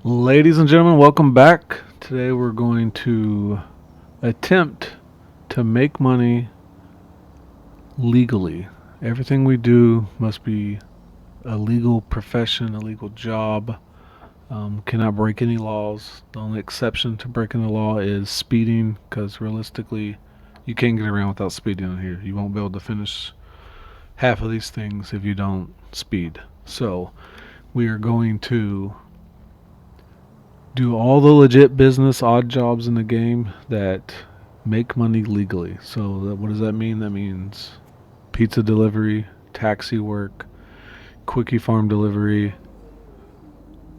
Ladies and gentlemen, welcome back. Today we're going to attempt to make money legally. Everything we do must be a legal profession, a legal job. Cannot break any laws. The only exception to breaking the law is speeding, because realistically, you can't get around without speeding in here. You won't be able to finish half of these things if you don't speed. So, we are going to do all the legit business, odd jobs in the game that make money legally. So, what does that mean? That means pizza delivery, taxi work, quickie farm delivery,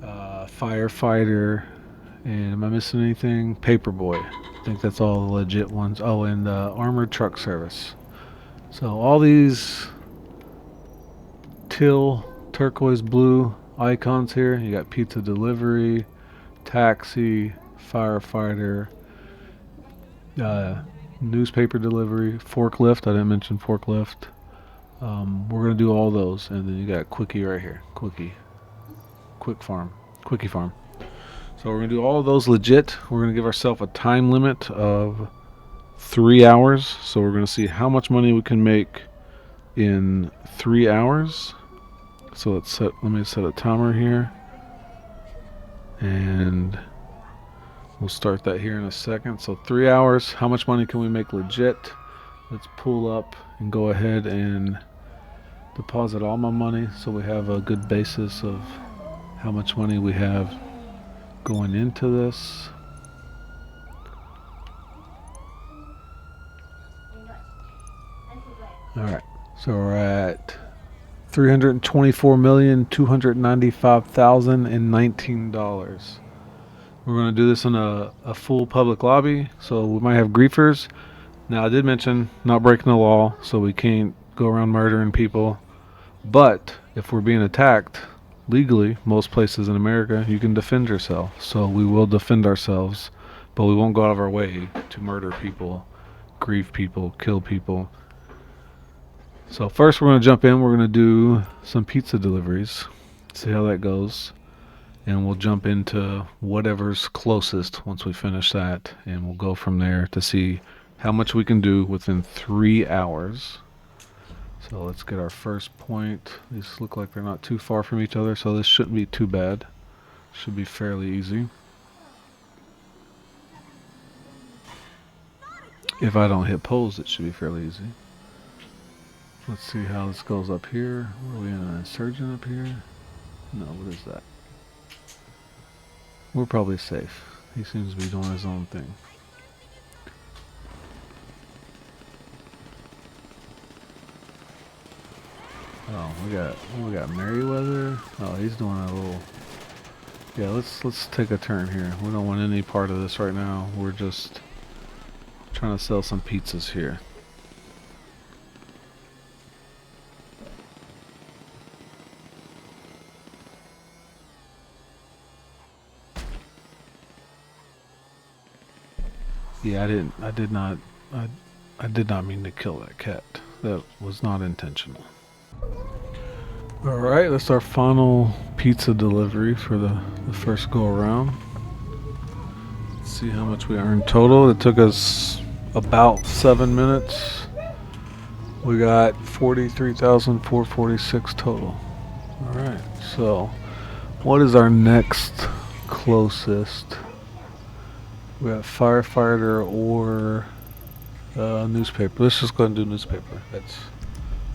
firefighter, and am I missing anything? Paperboy. I think that's all the legit ones. Oh, and armored truck service. So, all these teal, turquoise, blue icons here. You got pizza delivery, taxi, firefighter, uh, newspaper delivery, forklift. I didn't mention forklift. We're gonna do all those, and then you got quickie right here, quickie farm. So we're gonna do all of those legit. We're gonna give ourselves a time limit of 3 hours. So we're gonna see how much money we can make in 3 hours. So let me set a timer here, and we'll start that here in a second. So 3 hours, how much money can we make legit? Let's pull up and go ahead and deposit all my money so we have a good basis of how much money we have going into this. Alright, so we're at $324,295,019. We're going to do this in a full public lobby, so we might have griefers. Now, I did mention not breaking the law, so we can't go around murdering people. But if we're being attacked legally, most places in America, you can defend yourself. So we will defend ourselves, but we won't go out of our way to murder people, grieve people, kill people. So first we're going to jump in. We're going to do some pizza deliveries, see how that goes. And we'll jump into whatever's closest once we finish that. And we'll go from there to see how much we can do within 3 hours. So let's get our first point. These look like they're not too far from each other, so this shouldn't be too bad. Should be fairly easy. If I don't hit pause, it should be fairly easy. Let's see how this goes up here. Are we in an insurgent up here? No, what is that? We're probably safe. He seems to be doing his own thing. Oh, we got Merriweather. Oh, he's doing a little. Yeah, let's take a turn here. We don't want any part of this right now. We're just trying to sell some pizzas here. Yeah, I did not mean to kill that cat. That was not intentional. Alright, that's our final pizza delivery for the first go around. Let's see how much we earned total. It took us about 7 minutes. We got 43,446 total. Alright, so what is our next closest? We got firefighter or newspaper. Let's just go ahead and do newspaper. That's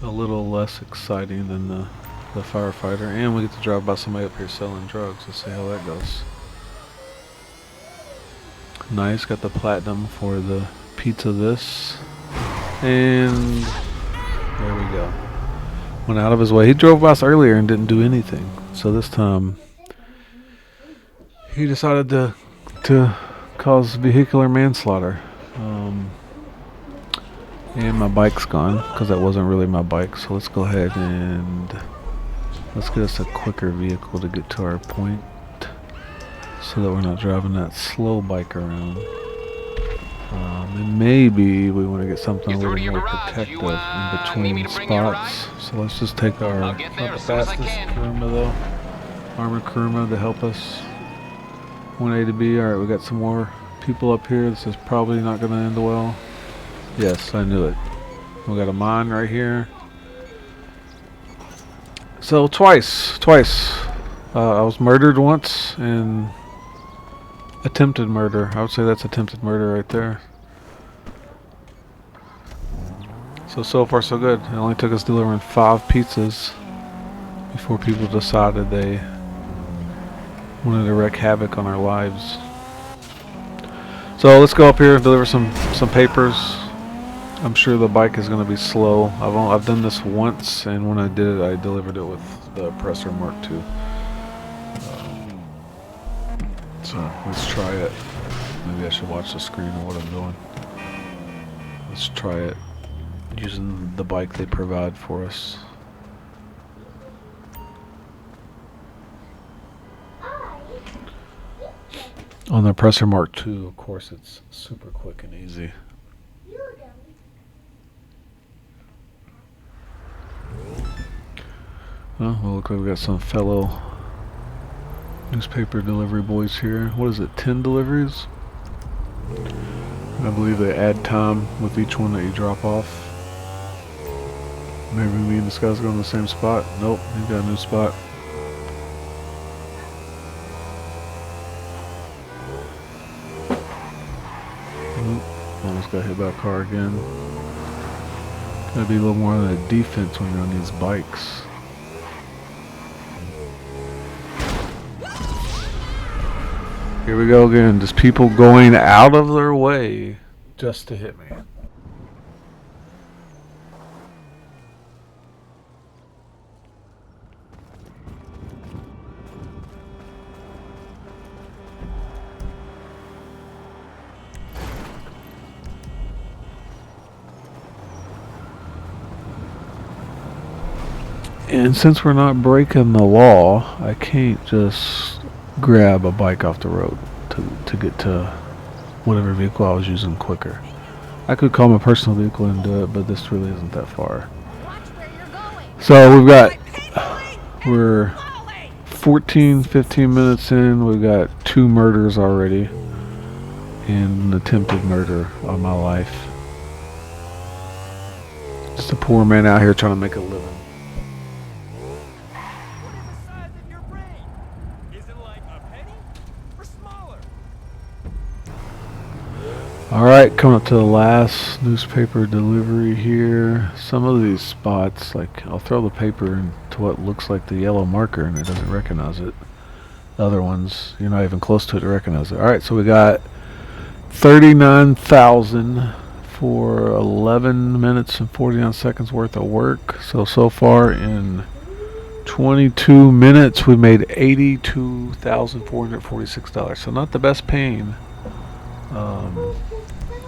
a little less exciting than the firefighter, and we get to drive by somebody up here selling drugs. Let's see how that goes. Nice, got the platinum for the pizza this, and there we go. Went out of his way. He drove by us earlier and didn't do anything, so this time he decided to cause vehicular manslaughter. And my bike's gone because that wasn't really my bike, so let's go ahead and let's get us a quicker vehicle to get to our point so that we're not driving that slow bike around. And maybe we want to get something a little more protective in between spots. So let's just take our, not the fastest Kuruma though, armored Kuruma to help us. One A to B. Alright, we got some more people up here. This is probably not going to end well. Yes, I knew it. We got a mine right here. So twice. I was murdered once and attempted murder. I would say that's attempted murder right there. So far so good. It only took us delivering 5 pizzas before people decided they wanted to wreak havoc on our lives. So let's go up here and deliver some papers. I'm sure the bike is going to be slow. I've done this once, and when I did it, I delivered it with the Presser Mark II. So let's try it. Maybe I should watch the screen of what I'm doing. Let's try it using the bike they provide for us. On the Presser Mark II, of course, it's super quick and easy. Well, look like we got some fellow newspaper delivery boys here. What is it, 10 deliveries? I believe they add time with each one that you drop off. Maybe me and this guy's going to the same spot. Nope, he's got a new spot. Almost got hit by a car again. Gotta be a little more on the defense when you're on these bikes. Here we go again. Just people going out of their way just to hit me. And since we're not breaking the law, I can't just grab a bike off the road to get to whatever vehicle I was using quicker. I could call my personal vehicle and do it, but this really isn't that far. So we're 15 minutes in. We've got 2 murders already and an attempted murder on my life. Just a poor man out here trying to make a living. Alright, coming up to the last newspaper delivery here. Some of these spots, like, I'll throw the paper into what looks like the yellow marker and it doesn't recognize it. The other ones, you're not even close to it to recognize it. Alright, so we got 39,000 for 11 minutes and 49 seconds worth of work. So far in 22 minutes we made $82,446. So not the best paying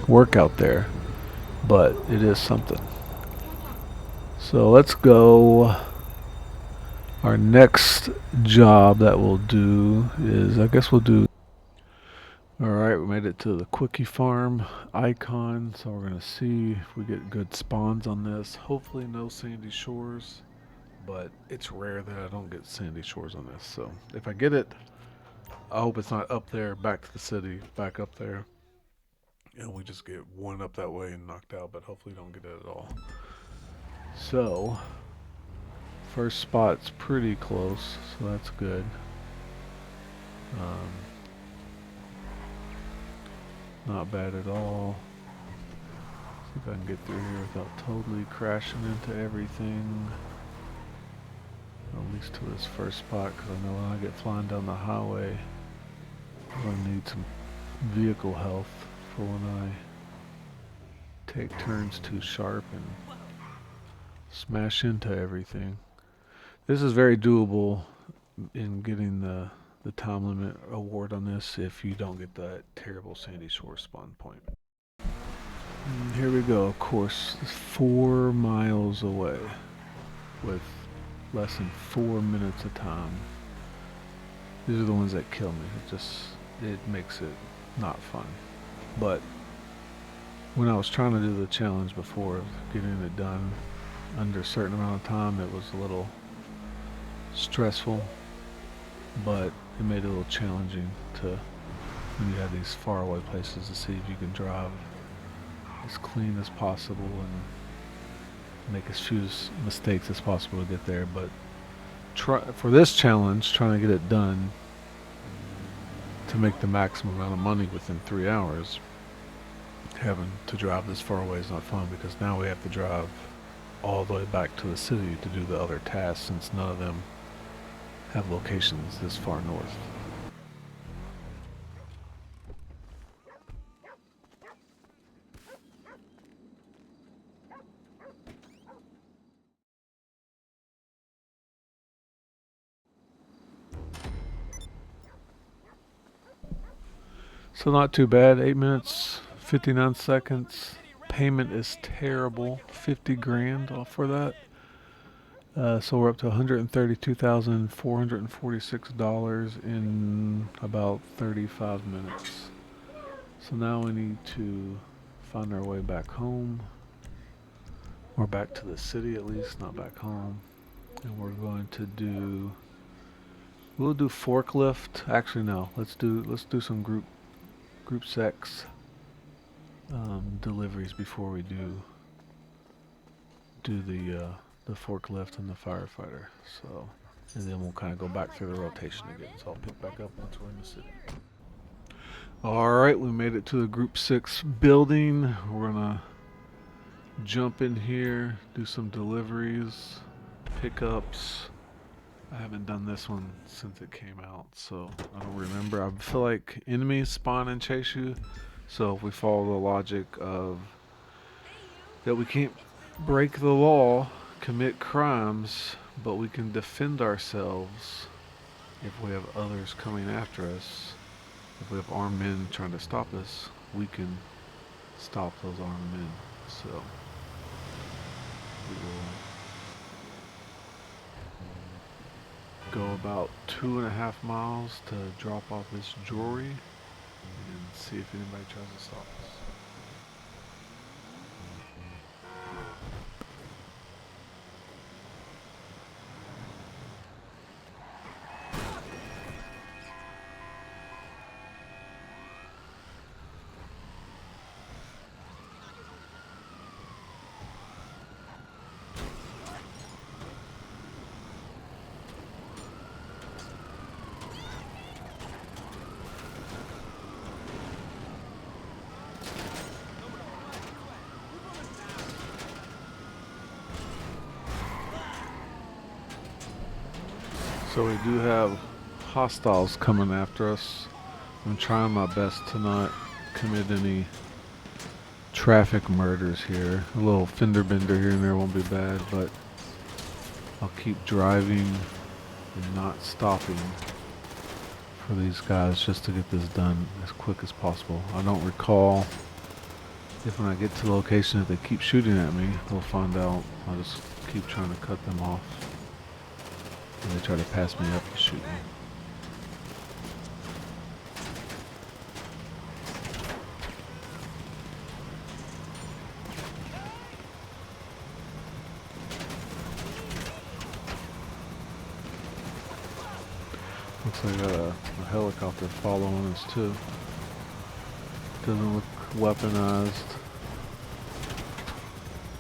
work out there, but it is something. So let's go. Our next job that we'll do is, I guess we'll do. Alright, we made it to the Quickie Farm icon, so we're gonna see if we get good spawns on this. Hopefully no sandy shores, but it's rare that I don't get sandy shores on this. So if I get it, I hope it's not up there back to the city, back up there, and we just get one up that way and knocked out, but hopefully don't get it at all. So first spot's pretty close, so that's good. Not bad at all. See if I can get through here without totally crashing into everything. At least to this first spot, because I know when I get flying down the highway, I'm going to need some vehicle health for when I take turns too sharp and smash into everything. This is very doable in getting the time limit award on this if you don't get that terrible sandy shore spawn point. And here we go. Of course, it's 4 miles away with less than 4 minutes of time. These are the ones that kill me. It makes it not fun. But when I was trying to do the challenge before, getting it done under a certain amount of time, it was a little stressful, but it made it a little challenging to when you have these faraway places to see if you can drive as clean as possible and make as few mistakes as possible to get there. But for this challenge, trying to get it done to make the maximum amount of money within 3 hours, having to drive this far away is not fun because now we have to drive all the way back to the city to do the other tasks since none of them have locations this far north. So not too bad, 8 minutes, 59 seconds. Payment is terrible, 50 grand off for that. So we're up to $132,446 in about 35 minutes. So now we need to find our way back home, or back to the city at least, not back home. And we're going to we'll do forklift. Actually, no, let's do some group sex deliveries before we do the forklift and the firefighter. So, and then we'll kind of go back through the rotation again. So I'll pick back up once we're in the city. All right, we made it to the Group 6 building. We're gonna jump in here, do some deliveries, pickups. I haven't done this one since it came out, so I don't remember. I feel like enemies spawn and chase you. So if we follow the logic of that we can't break the law, commit crimes, but we can defend ourselves if we have others coming after us. If we have armed men trying to stop us, we can stop those armed men. So we will go about 2.5 miles to drop off this jewelry and see if anybody tries to stop us. So we do have hostiles coming after us. I'm trying my best to not commit any traffic murders here. A little fender bender here and there won't be bad, but I'll keep driving and not stopping for these guys just to get this done as quick as possible. I don't recall if when I get to the location if they keep shooting at me. We'll find out. I'll just keep trying to cut them off. And they try to pass me up and shoot me. Looks like I got a helicopter following us too. Doesn't look weaponized.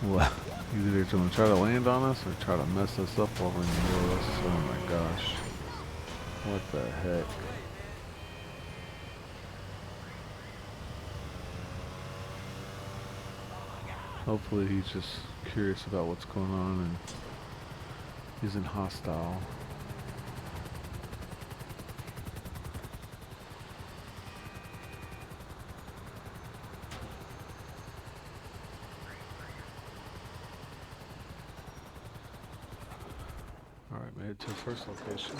Well, either they're going to try to land on us or try to mess us up while we're in the middle of this. Oh my gosh. What the heck? Hopefully he's just curious about what's going on and isn't hostile. Alright, made it to the first location.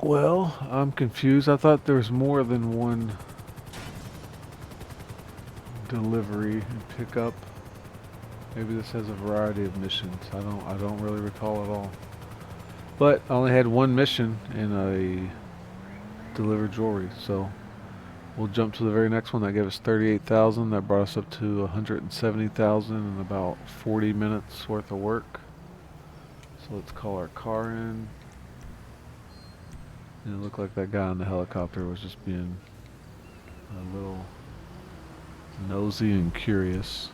Well, I'm confused. I thought there was more than one delivery and pickup. Maybe this has a variety of missions. I don't really recall at all. But I only had one mission and I delivered jewelry, so we'll jump to the very next one. That gave us 38,000. That brought us up to 170,000 in about 40 minutes worth of work. So let's call our car in. And it looked like that guy on the helicopter was just being a little nosy and curious.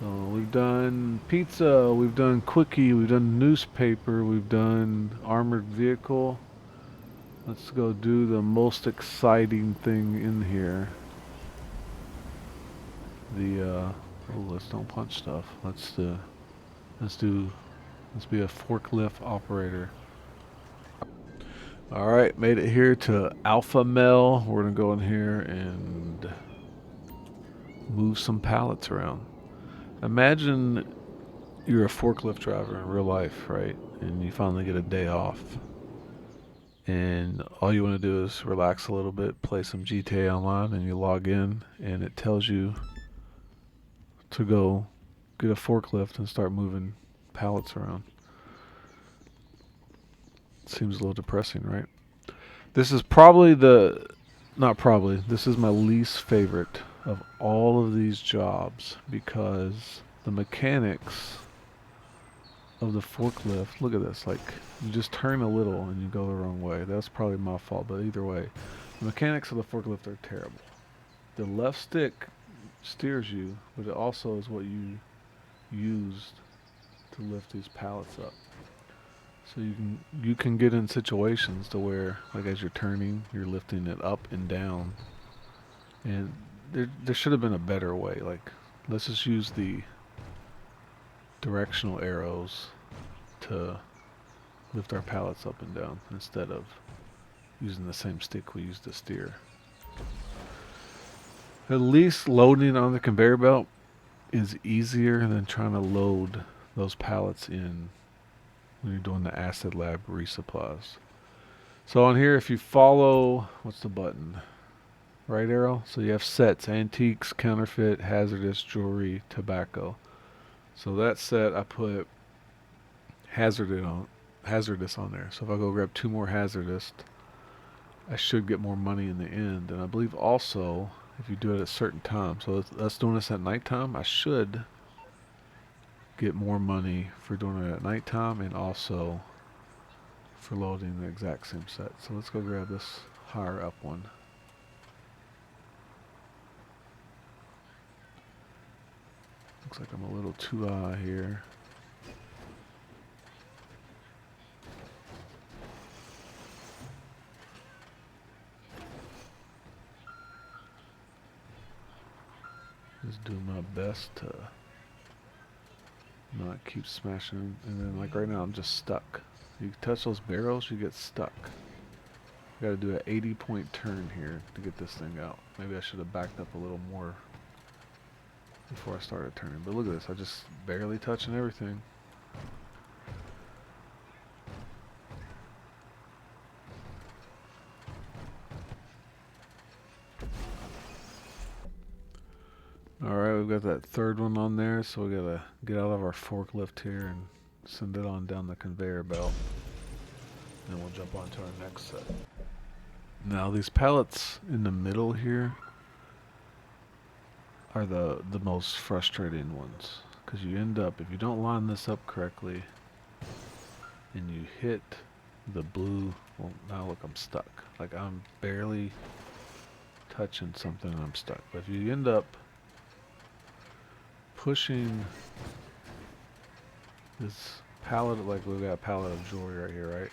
So we've done pizza, we've done quickie, we've done newspaper, we've done armored vehicle. Let's go do the most exciting thing in here. Oh, let's don't punch stuff. Let's be a forklift operator. All right, made it here to Alpha Mel. We're gonna go in here and move some pallets around. Imagine you're a forklift driver in real life, right? And you finally get a day off. And all you want to do is relax a little bit, play some GTA Online, and you log in, and it tells you to go get a forklift and start moving pallets around. Seems a little depressing, right? This is this is my least favorite of all of these jobs because the mechanics of the forklift, look at this, like you just turn a little and you go the wrong way. That's probably my fault, but either way, the mechanics of the forklift are terrible. The left stick steers you, but it also is what you used to lift these pallets up. So you can get in situations to where, like as you're turning, you're lifting it up and down. And there should have been a better way. Like, let's just use the directional arrows to lift our pallets up and down instead of using the same stick we used to steer. At least loading on the conveyor belt is easier than trying to load those pallets in when you're doing the acid lab resupplies. So on here, if you follow, what's the button? Right arrow. So you have sets: antiques, counterfeit, hazardous, jewelry, tobacco. So that set, I put hazardous on there. So if I go grab 2 more hazardous, I should get more money in the end. And I believe also, if you do it at a certain time, so us doing this at nighttime, I should get more money for doing it at nighttime and also for loading the exact same set. So let's go grab this higher up one. Looks like I'm a little too high here. Just doing my best to not keep smashing. And then like right now I'm just stuck. You touch those barrels, you get stuck. I gotta do an 80-point turn here to get this thing out. Maybe I should have backed up a little more before I started turning. But look at this, I just barely touching everything. Alright, we've got that third one on there, so we gotta get out of our forklift here and send it on down the conveyor belt. And then we'll jump on to our next set. Now these pallets in the middle here are the most frustrating ones, because you end up, if you don't line this up correctly and you hit the blue, well now look, I'm stuck. Like I'm barely touching something and I'm stuck. But if you end up pushing this pallet, like we've got a pallet of jewelry right here, right?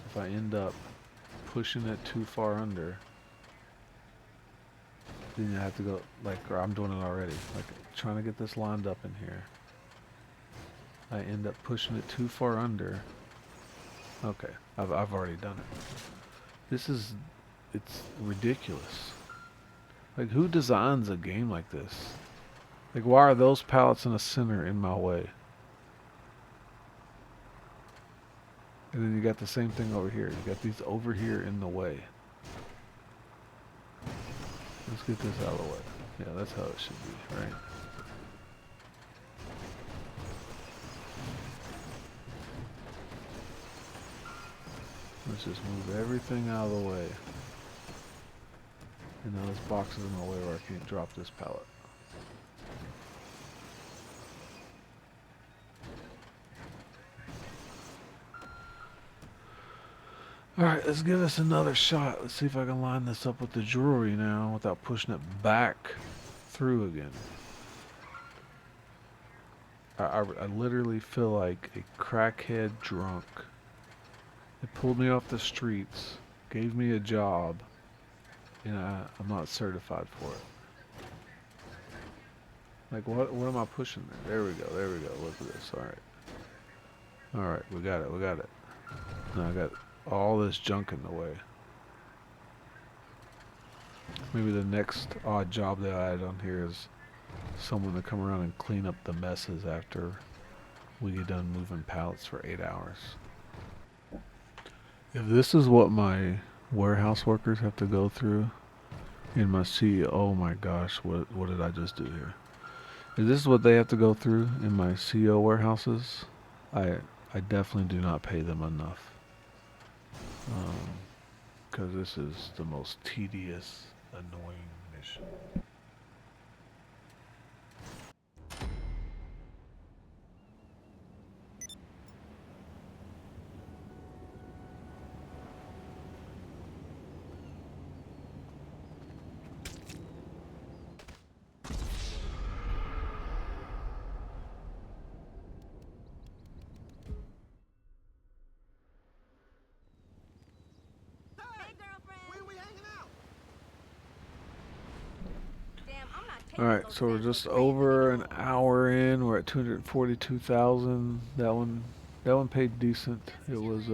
If I end up pushing it too far under, then you have to go, like, or I'm doing it already, like trying to get this lined up in here. I end up pushing it too far under. Okay, I've already done it. It's ridiculous. Like, who designs a game like this? Like, why are those pallets in the center in my way? And then you got the same thing over here. You got these over here in the way. Let's get this out of the way. Yeah, that's how it should be, right? Let's just move everything out of the way. And now this box is in my way where I can't drop this pallet. Alright, let's give this another shot. Let's see if I can line this up with the jewelry now without pushing it back through again. I literally feel like a crackhead drunk. It pulled me off the streets, gave me a job, and I'm not certified for it. Like, what am I pushing there? There we go, there we go. Look at this. Alright. Alright, we got it, we got it. Now I got all this junk in the way. Maybe the next odd job that I add on here is someone to come around and clean up the messes after we get done moving pallets for 8 hours. If this is what my warehouse workers have to go through in my CEO, oh my gosh, what did I just do here? If this is what they have to go through in my CO warehouses, I definitely do not pay them enough. Because this is the most tedious, annoying mission. Alright, so we're just over an hour in. We're at 242,000. That one paid decent. It was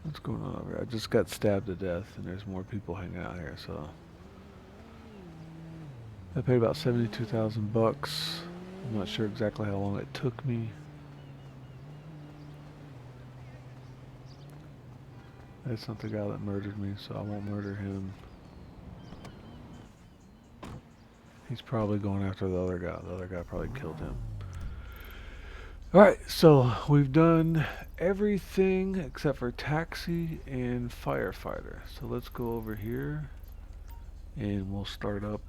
what's going on over here? I just got stabbed to death and there's more people hanging out here, so I paid about 72,000 bucks. I'm not sure exactly how long it took me. That's not the guy that murdered me, so I won't murder him. He's probably going after the other guy. The other guy probably killed him. Alright, so we've done everything except for taxi and firefighter. So let's go over here and we'll start up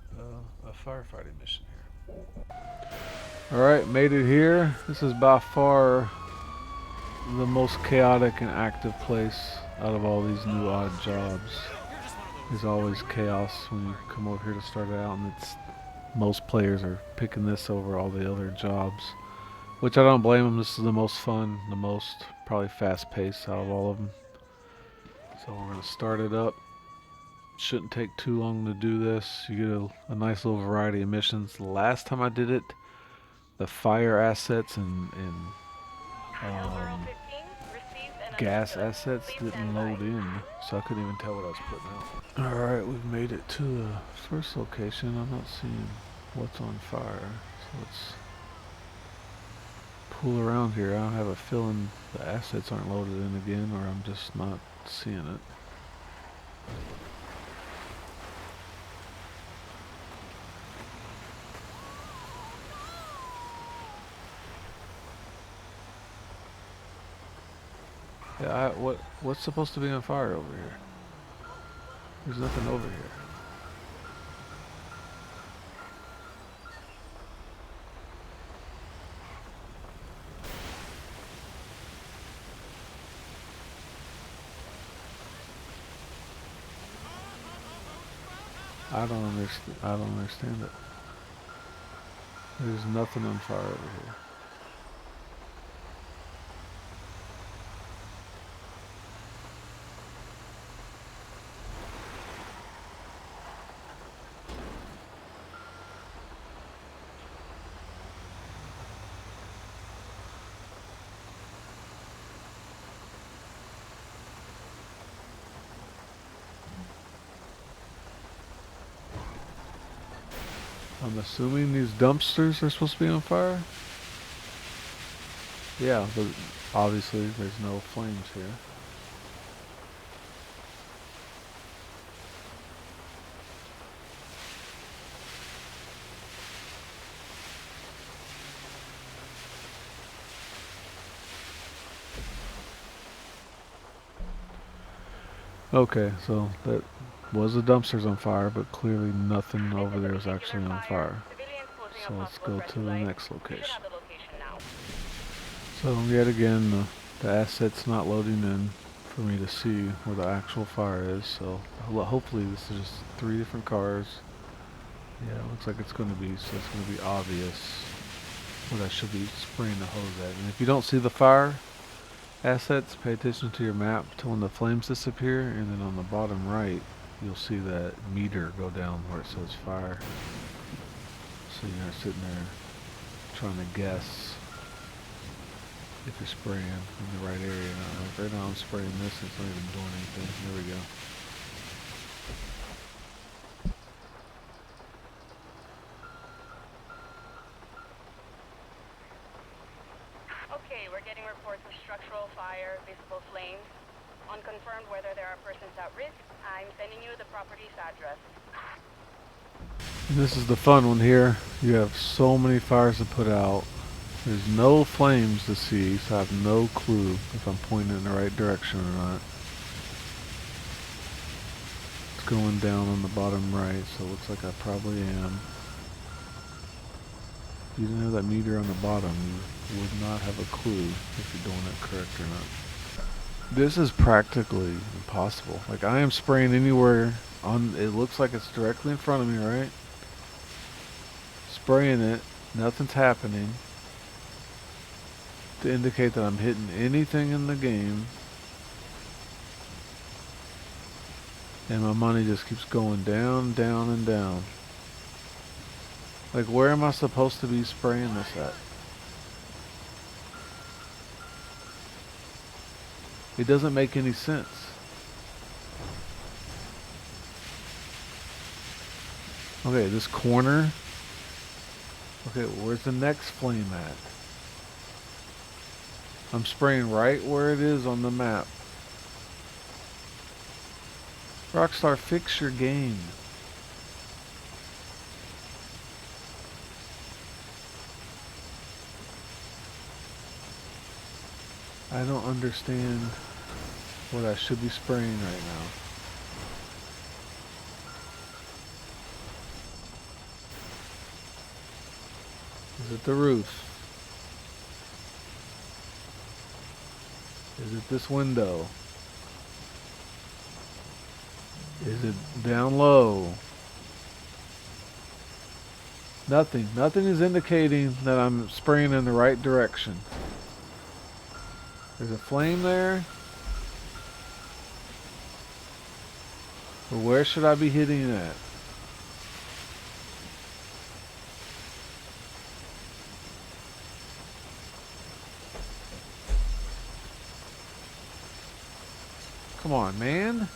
a firefighting mission here. Alright, made it here. This is by far the most chaotic and active place out of all these new odd jobs. There's always chaos when you come over here to start it out, and most players are picking this over all the other jobs, which I don't blame them. This is the most fun, the most probably fast paced out of all of them. So we're going to start it up. Shouldn't take too long to do this. You get a nice little variety of missions. The last time I did it, the fire assets and gas assets didn't load in, so I couldn't even tell what I was putting out. Alright, we've made it to the first location. I'm not seeing what's on fire, so let's pool around here. I have a feeling the assets aren't loaded in again, or I'm just not seeing it. Yeah, what's supposed to be on fire over here? There's nothing over here. I don't understand it. There's nothing on fire over here. I'm assuming these dumpsters are supposed to be on fire? Yeah, but obviously there's no flames here. Okay, so Was the dumpsters on fire, but clearly nothing over there is actually on fire. So let's go to the next location. So yet again, the asset's not loading in for me to see where the actual fire is. So hopefully this is just 3 different cars. Yeah, it looks like it's going to be, so it's going to be obvious what I should be spraying the hose at. And if you don't see the fire assets, pay attention to your map to when the flames disappear, and then on the bottom right, you'll see that meter go down where it says fire. So you're not sitting there trying to guess if you're spraying in the right area. Like right now I'm spraying this, it's not even doing anything. There we go. Okay, we're getting reports of structural fire, visible flames. Unconfirmed whether there are persons at risk. I'm sending you the property's address. And this is the fun one here. You have so many fires to put out. There's no flames to see, so I have no clue if I'm pointing in the right direction or not. It's going down on the bottom right, so it looks like I probably am. If you didn't have that meter on the bottom, you would not have a clue if you're doing it correct or not. This is practically impossible. Like I am spraying anywhere on, it looks like it's directly in front of me, right? Spraying it, nothing's happening to indicate that I'm hitting anything in the game, and my money just keeps going down, down, and down. Like where am I supposed to be spraying this at? It doesn't make any sense. Okay, this corner. Okay, where's the next flame at? I'm spraying right where it is on the map. Rockstar, fix your game. I don't understand what I should be spraying right now. Is it the roof? Is it this window? Is it down low? Nothing. Nothing is indicating that I'm spraying in the right direction. There's a flame there. But where should I be hitting it at? Come on, man.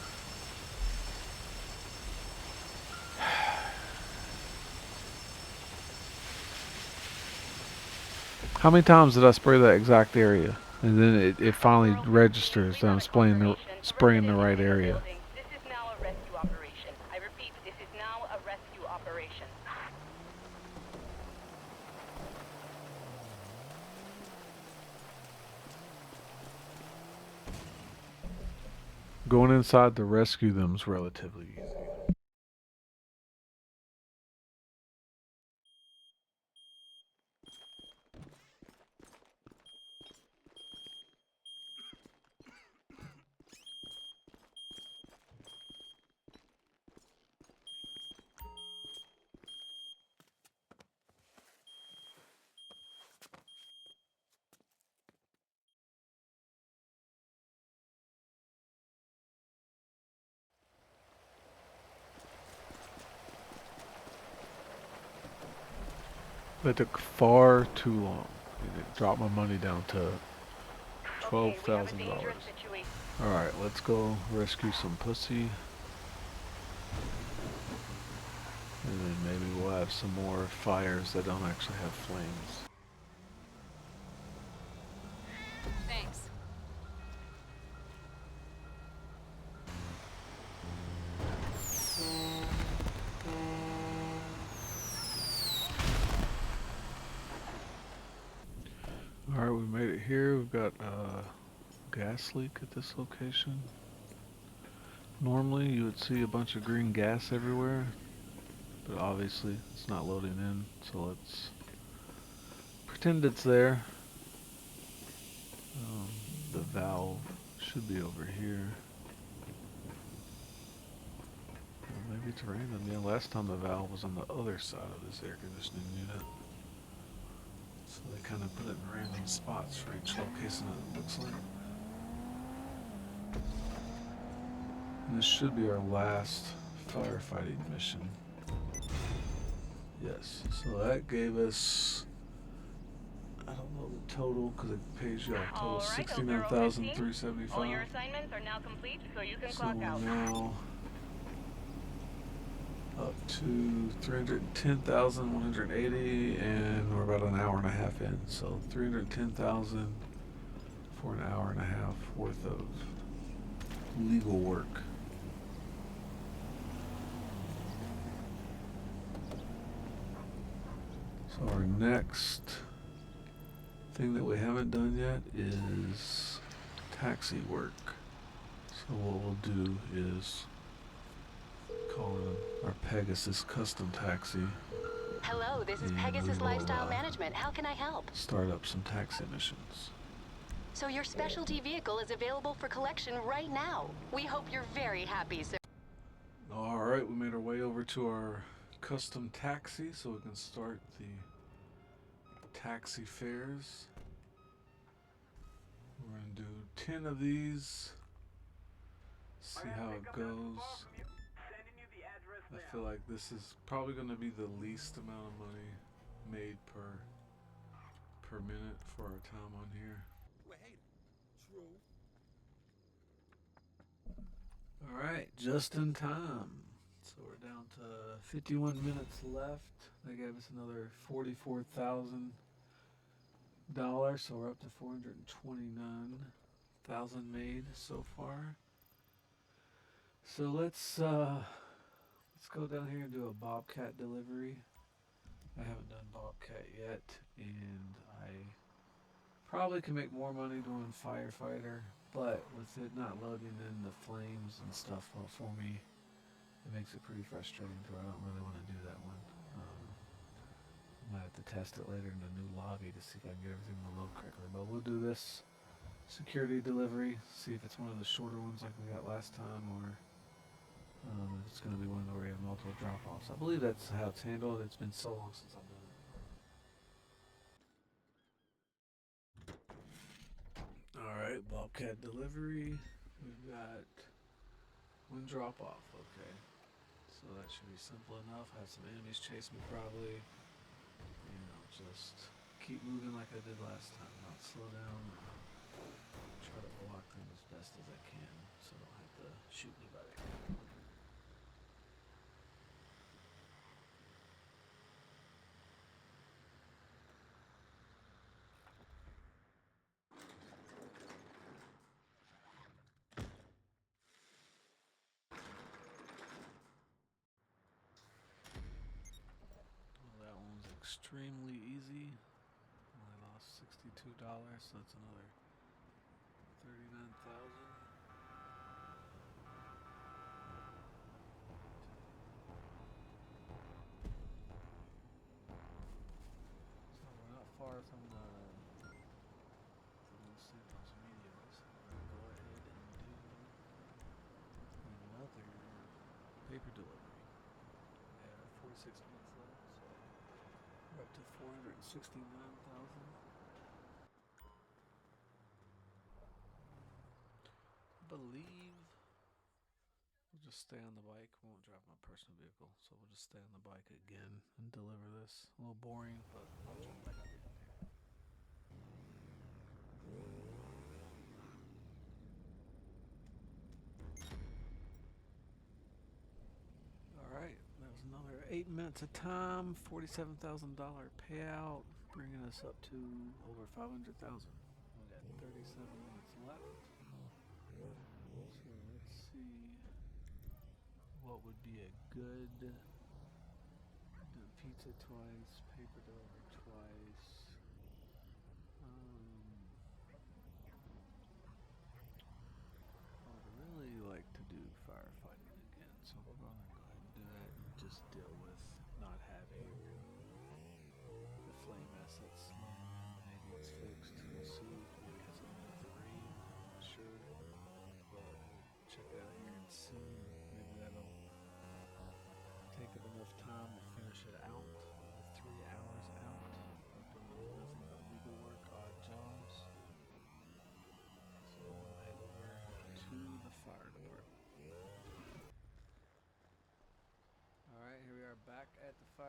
How many times did I spray that exact area? And then it finally registers that I'm spraying the right area. This is now a rescue operation. I repeat, this is now a rescue operation. Going inside to rescue them is relatively easy. But it took far too long. It dropped my money down to $12,000. Alright, let's go rescue some pussy. And then maybe we'll have some more fires that don't actually have flames. Thanks. Alright, we made it here. We've got a gas leak at this location. Normally you would see a bunch of green gas everywhere, but obviously it's not loading in, so let's pretend it's there. The valve should be over here. Well, maybe it's random. Yeah, last time the valve was on the other side of this air conditioning unit. So they kind of put it in random spots for each location, it looks like. And this should be our last firefighting mission. Yes, so that gave us, I don't know the total because it pays you a total All right, 69,375. all your assignments are now complete, so you can So clock we're out. now up to 310,180, and we're about an hour and a half in. So 310,000 for an hour and a half worth of legal work. So our next thing that we haven't done yet is taxi work. So what we'll do is call in our Pegasus custom taxi. Hello, this is And Pegasus we will, Lifestyle Management. How can I help? Start up some taxi missions. So your specialty vehicle is available for collection right now. We hope you're very happy, sir. All right, we made our way over to our custom taxi so we can start the taxi fares. We're going to do 10 of these, see how it goes. I feel like this is probably going to be the least amount of money made per minute for our time on here. All right, just in time. So we're down to 51 minutes left. They gave us another $44,000, so we're up to 429,000 made so far. So let's go down here and do a Bobcat delivery. I haven't done Bobcat yet, and I probably can make more money doing firefighter, but with it not loading in the flames and stuff for me, it makes it pretty frustrating to where I don't really want to do that one. I might have to test it later in the new lobby to see if I can get everything to load correctly, but we'll do this security delivery, see if it's one of the shorter ones like we got last time, or if it's going to be one where we have multiple drop-offs. I believe that's how it's handled. It's been so long since I've done it. Alright, Bobcat delivery. We've got one drop-off, okay. So that should be simple enough. Have some enemies chase me probably. You know, just keep moving like I did last time. Not slow down. Try to block them as best as I can so I don't have to shoot anybody. Well, that one's extremely easy. Only lost $62, so that's another 39,000. So we're not far from the Los Santos Medios. We're gonna go ahead and do another paper delivery. We have 46 minutes left, so we're up to 469,000. I believe we'll just stay on the bike. We won't drive my personal vehicle, so we'll just stay on the bike again and deliver this. A little boring, but I'll jump back on here. Alright, that was another 8 minutes of time, $47,000 payout, bringing us up to over 500,000. We got 37 minutes left. So let's see what would be a good. Do pizza twice, paper delivery twice. I would really like to do firefighter.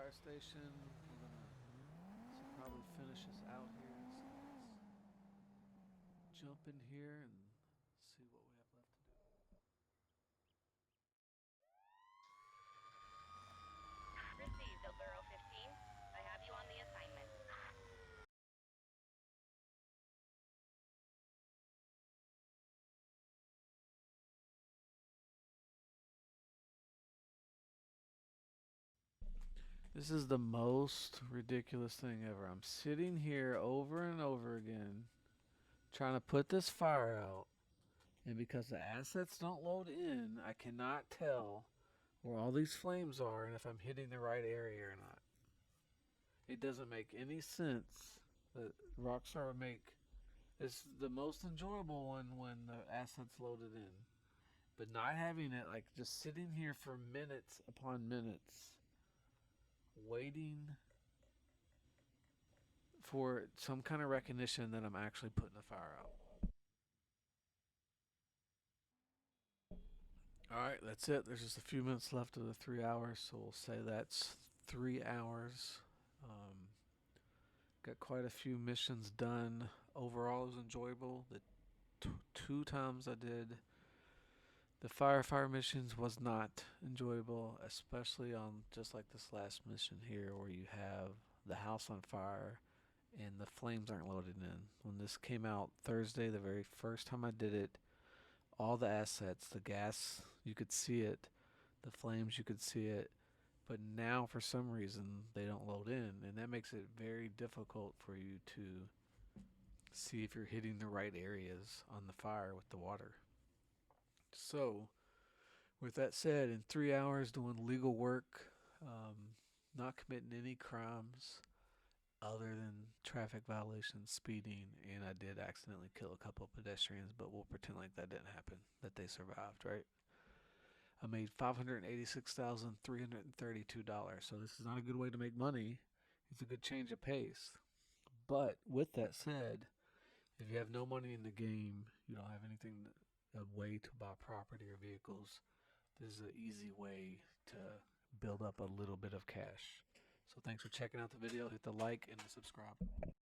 fire station. We're gonna probably finish this out here. So let's jump in here and see what we have left to do. Received, El Burro 15. I have you on the assignment. This is the most ridiculous thing ever. I'm sitting here over and over again trying to put this fire out, and because the assets don't load in, I cannot tell where all these flames are and if I'm hitting the right area or not. It doesn't make any sense that Rockstar would make this the most enjoyable one when the assets loaded in. But not having it, like just sitting here for minutes upon minutes, waiting for some kind of recognition that I'm actually putting the fire out. Alright, that's it. There's just a few minutes left of the 3 hours, so we'll say that's 3 hours. Got quite a few missions done. Overall, it was enjoyable. The two times I did the fire missions was not enjoyable, especially on just like this last mission here where you have the house on fire and the flames aren't loaded in. When this came out Thursday, the very first time I did it, all the assets, the gas, you could see it, the flames, you could see it, but now for some reason they don't load in, and that makes it very difficult for you to see if you're hitting the right areas on the fire with the water. So with that said, in 3 hours doing legal work, not committing any crimes other than traffic violations, speeding, and I did accidentally kill a couple of pedestrians, but we'll pretend like that didn't happen, that they survived, right? I made $586,332. So this is not a good way to make money. It's a good change of pace. But with that said, if you have no money in the game, you don't have anything, a way to buy property or vehicles, this is an easy way to build up a little bit of cash. So thanks for checking out the video. Hit the like and the subscribe.